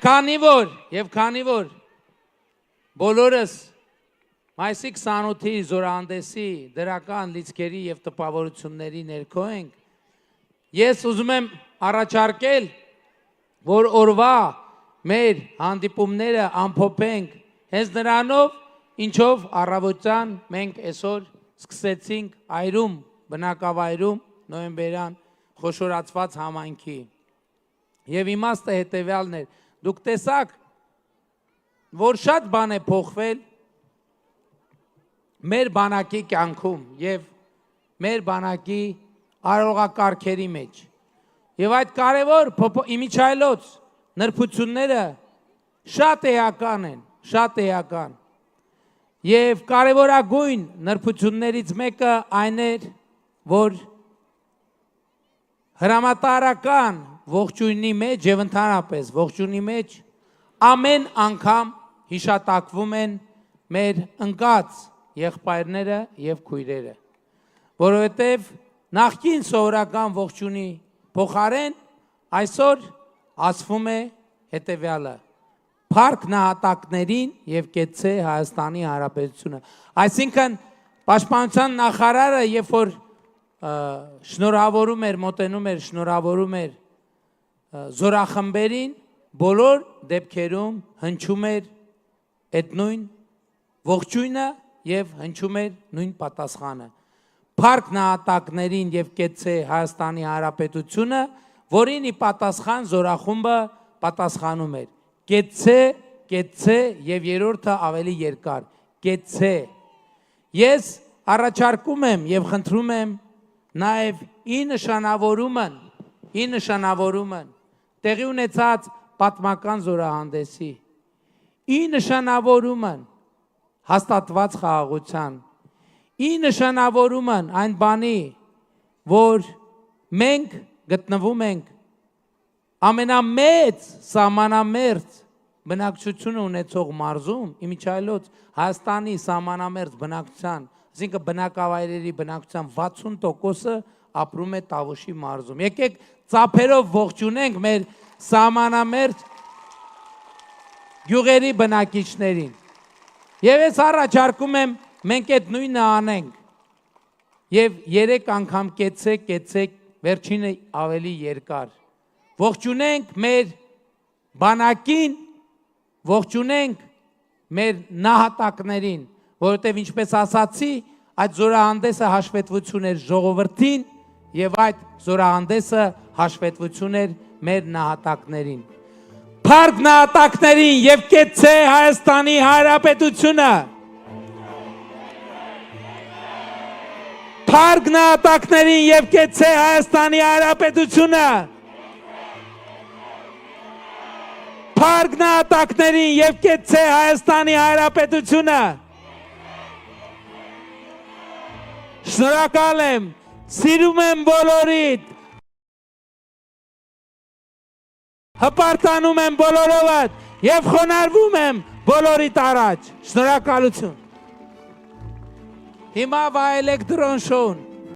քանի որ բոլորս մայիսի 28-ի զորահանդեսի դրական լիցքերի եւ տպավորությունների ներքո ենք, ես ուզում եմ առաջարկել, որ օրվա մեր հանդիպումները ամփոփենք հենց նրանով, ինչով առավոտյան մենք այսօր սկսեցինք այրում, բնակավայրում նոյեմբերյան խոշորացված համայնքի։ Եվ իմաստը հետևյալն էր, դուք տեսաք, որ շատ բան է փոխվել մեր բանակի կյանքում եւ մեր բանակի արարողակարգերի մեջ։ Եվ այդ կարևոր իմիջայլոց նրբությունները շատ էական են, շատ էական։ Եվ կարևորագույն նրբություններից մեկը այն էր, որ հրամատարական ողջույնի մեջ եւ ընդհանրապես ողջույնի մեջ ամեն անգամ հիշատակվում են մեր ընկած եղբայրները եւ քույրերը, որովհետեւ նախկին սովորական ողջունի փոխարեն այսօր ասվում է հետեւյալը. Փառք նահատակներին եւ կեցցե Հայաստանի Հանրապետությունը։ Այսինքն Պաշտպանության նախարարը երբ որ շնորհավորում էր, մոտենում էր, շնորհավորում էր զորախմբերին, բոլոր դեպքերում հնչում էր այդ նույն ողջույնը եւ հնչում էր նույն պատասխանը։ Փառք նահատակներին եւ կեցցե Հայաստանի Հանրապետությունը, որին ի պատասխան զորախումբը պատասխանում էր. Կեցցե, կեցցե եւ երրորդը ավելի երկար, կեցցե։ Ես առաջարկում եմ եւ խնդրում եմ նաեւ ի նշանավորումն տեղի ունեցած պատմական զորահանդեսի, ի նշանավորումն հաստատված խաղաղության, ի նշանավորումն այն բանի, որ մենք գտնվում ենք ամենամեծ սահմանամերձ բնակչություն ունեցող մարզում, իմիջայլոց Հայաստանի սահմանամերձ բնակչության, այսինքն բնակավայրերի բնակչության 60%-ը ապրում է Տավուշի մարզում։ Եկեք ծափերով ողջունենք մեր սահմանամերձ գյուղերի բնակիչներին։ Եվ ես առաջարկում եմ մենք այդ նույնը անենք։ Եվ 3 անգամ կեցցեք, վերջինը ավելի երկար։ Ողջունենք մեր բանակին, ողջունենք մեր նահատակներին, որովհետև ինչպես ասացի, այդ զորահանդեսը հաշվետվություն էր ժողովրդին եւ այդ զորահանդեսը հաշվետվություն էր մեր նահատակներին։ Փառք նահատակներին եւ կեցցե Հայաստանի Հանրապետությունը։ Փառք նահատակներին եւ կեցցե Հայաստանի Հանրապետությունը։ Փառք նահատակներին եւ կեցցե Հայաստանի Հանրապետությունը։ Շնորհակալ եմ, սիրում եմ բոլորիդ, հպարտանում եմ բոլորովդ եւ խոնարհվում եմ բոլորիդ առաջ։ Շնորհակալություն։ Հիմա վայելեք դրոն շոուն։